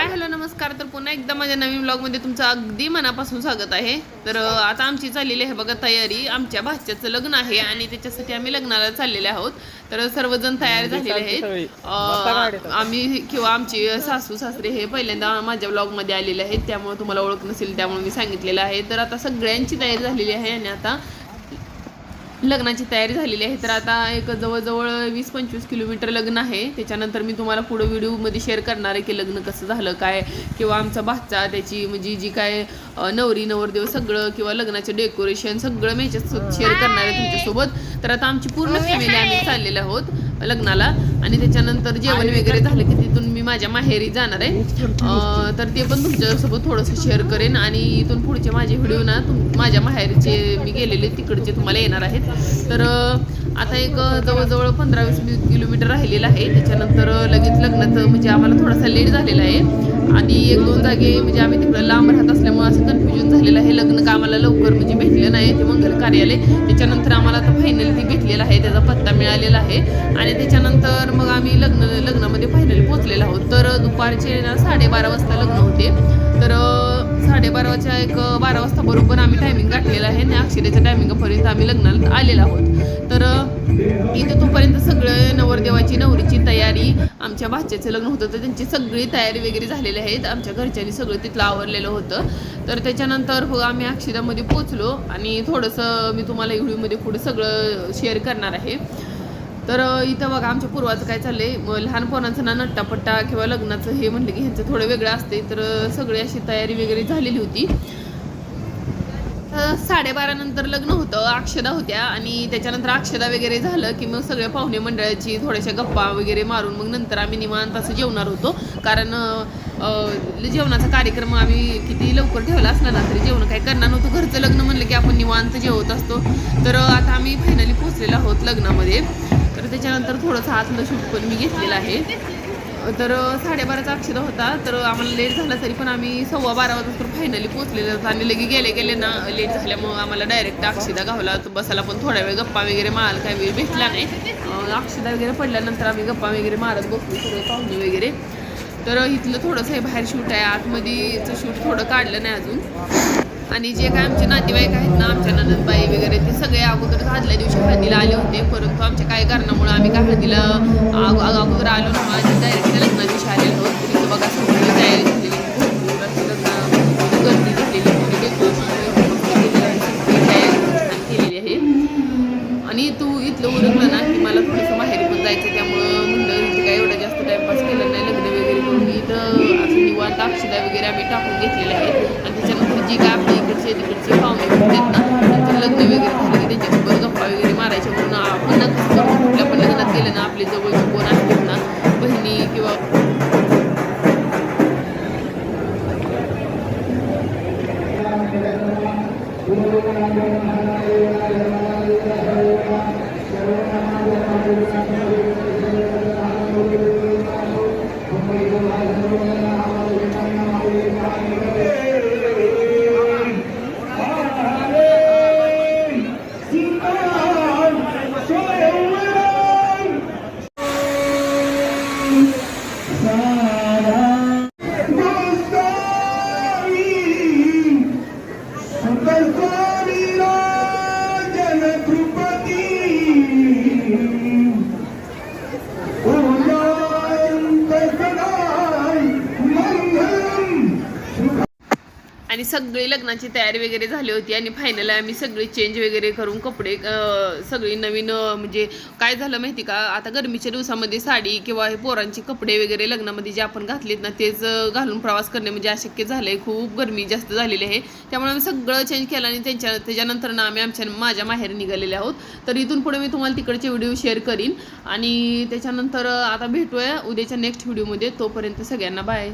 Hello नमस्कार. तर पुन्हा एकदा माझ्या नवीन ब्लॉगमध्ये तुमचं अगदी मनापासून स्वागत आहे. तर आता आमची चाललेली आहे बघा तयारी. आमच्या भाच्याचं लग्न आहे आणि त्याच्यासाठी आम्ही लग्नाला चाललेले आहोत. तर सर्वजण तयार झालेले आहेत. आम्ही किंवा आमची सासू सासरे हे पहिल्यांदा माझ्या ब्लॉगमध्ये आलेले आहेत, त्यामुळे तुम्हाला ओळख नसेल त्यामुळे मी सांगितलेलं आहे. तर आता सगळ्यांची तयारी झालेली आहे आणि आता लग्नाची तयारी झालेली आहे. तर आता एक जवळजवळ 20-25 किलोमीटर लग्न आहे. त्याच्यानंतर मी तुम्हाला पुढे व्हिडिओमध्ये शेअर करणार आहे की लग्न कसं झालं काय, किंवा आमचा भाचा त्याची म्हणजे जी काय नवरी नवरदेव सगळं किंवा लग्नाचं डेकोरेशन सगळं मी ह्याच्यात शेअर करणार आहे तुमच्यासोबत. तर आता आमची पूर्ण फॅमिली आम्ही चाललेलो आहोत लग्नाला आणि त्याच्यानंतर जेवण वगैरे झालं की तिथून मी माझ्या माहेरी जाणार आहे. तर ते पण तुमच्यासोबत थोडंसं शेअर करेन आणि इथून पुढचे माझे व्हिडिओ ना माझ्या माहेरचे मी गेलेले तिकडचे तुम्हाला येणार आहेत. तर आता एक जवळजवळ 15-20 किलोमीटर राहिलेलं आहे. त्याच्यानंतर लगेच लग्नाचं म्हणजे आम्हाला थोडासा लेट झालेला आहे आणि 1-2 जागे म्हणजे आम्ही तिकडं लांब राहत असल्यामुळे असं कन्फ्युजन झालेलं आहे. लग्न का आम्हाला लवकर म्हणजे भेटलं नाही ते मंगल कार्यालय. त्याच्यानंतर आम्हाला आता फायनली ती भेटलेला आहे, त्याचा पत्ता मिळालेला आहे आणि त्याच्यानंतर मग आम्ही लग्नामध्ये फायनली पोहोचलेलो आहोत. तर दुपारचे 12:30 वाजता लग्न होते. तर 12:30च्या एक 12 वाजता बरोबर आम्ही टायमिंग गाठलेला आहे आणि अक्षरेच्या टायमिंगपर्यंत आम्ही लग्नाला आलेलो आहोत. तर इथे तोपर्यंत सगळं नवरदेवाची नवरीची तयारी, आमच्या भाच्याचं लग्न होतं तर त्यांची सगळी तयारी वगैरे झालेली आहेत. आमच्या घरच्यांनी सगळं तिथलं आवरलेलं होतं. तर त्याच्यानंतर आम्ही अक्षदामध्ये पोचलो आणि थोडंसं मी तुम्हाला व्हिडिओमध्ये पुढे सगळं शेअर करणार आहे. तर इथं बघा आमच्या पूर्वाचं काय चाललंय, लहानपणाचं ना नट्टापट्टा किंवा लग्नाचं हे म्हटलं की ह्यांचं थोडं वेगळं असते. तर सगळी अशी तयारी वगैरे झालेली होती. 12:30 नंतर लग्न होतं, अक्षदा होत्या आणि त्याच्यानंतर अक्षदा वगैरे झालं की मग सगळ्या पाहुणे मंडळाची थोड्याशा गप्पा वगैरे मारून मग नंतर आम्ही निवांत असं जेवणार होतो. कारण जेवणाचा कार्यक्रम आम्ही किती लवकर ठेवला असला ना तरी जेवण काही करणार नव्हतं. घरचं लग्न म्हणलं की आपण निवांत जेवत असतो. तर आता आम्ही फायनली पोहोचलेलो आहोत लग्नामध्ये. तर त्याच्यानंतर थोडंसं आतलं शूट पण मी घेतलेलं आहे. तर 12:30चा अक्षदा होता. तर आम्हाला लेट झाला तरी पण आम्ही 12:15 वाजता फायनली पोहोचलेलो होतो आणि गेले ना लेट झाल्यामुळं आम्हाला डायरेक्ट अक्षदा गावला बसायला पण थोड्या वेळ गप्पा वगैरे मारायला काही वेळ भेटला नाही. अक्षदा वगैरे पडल्यानंतर आम्ही गप्पा वगैरे मारत बसलो सगळे पाहुणे वगैरे. तर इथलं थोडंसं हे बाहेर शूट आहे, आतमध्येचं शूट थोडं काढलं नाही अजून. आणि जे काय आमचे नातेवाईक आहेत ना, आमच्या ननंदबाई वगैरे ते सगळे अगोदर आदल्या दिवशी हळदीला आले होते, परंतु आमच्या काही कारणामुळे आम्ही काय हळदीला अगोदर आलो ना आणि डायरेक्ट लग्ना दिवशी आलेलो आहोत. तिथं बघा सगळी तयारी झालेली, गर्दी झालेली, केलेली आहे. आणि तू इथलं उरकलं ना की मला थोडंसं माहेरी पण जायचं, त्यामुळं म्हणलं इथे काय एवढं जास्त टाईमपास केलं नाही. लग्न वगैरे करून इथं असं निवांत अक्षदा वगैरे आम्ही टाकून घेतलेले आहेत आणि त्याच्यानंतर जी काय आपल्या तिकडचे पाहुणे आहेत ना त्यांचं लग्न वगैरे झालं की त्यांच्यासोबत गप्पा वगैरे मारायच्या. म्हणून आपण कुठल्या पण लग्नात गेलं ना आपले जवळचे कोण आहेत ना बहिणी किंवा आणि सगळी लग्नाची तयारी वगैरे झाली होती आणि फायनल आम्ही सगळी चेंज वगैरे करून कपडे सगळी नवीन म्हणजे काय झालं माहिती का, आता गरमीच्या दिवसामध्ये साडी किंवा हे पोरांचे कपडे वगैरे लग्नामध्ये जे आपण घातलेत ना तेच घालून प्रवास करणे म्हणजे अशक्य झालं आहे. खूप गरमी जास्त झालेली आहे, त्यामुळे आम्ही सगळं चेंज केलं आणि त्याच्यानंतर ना आम्ही माझ्या माहेर निघालेले आहोत. तर इथून पुढे मी तुम्हाला तिकडचे व्हिडिओ शेअर करीन आणि त्याच्यानंतर आता भेटूया उद्याच्या नेक्स्ट व्हिडिओमध्ये. तोपर्यंत सगळ्यांना बाय.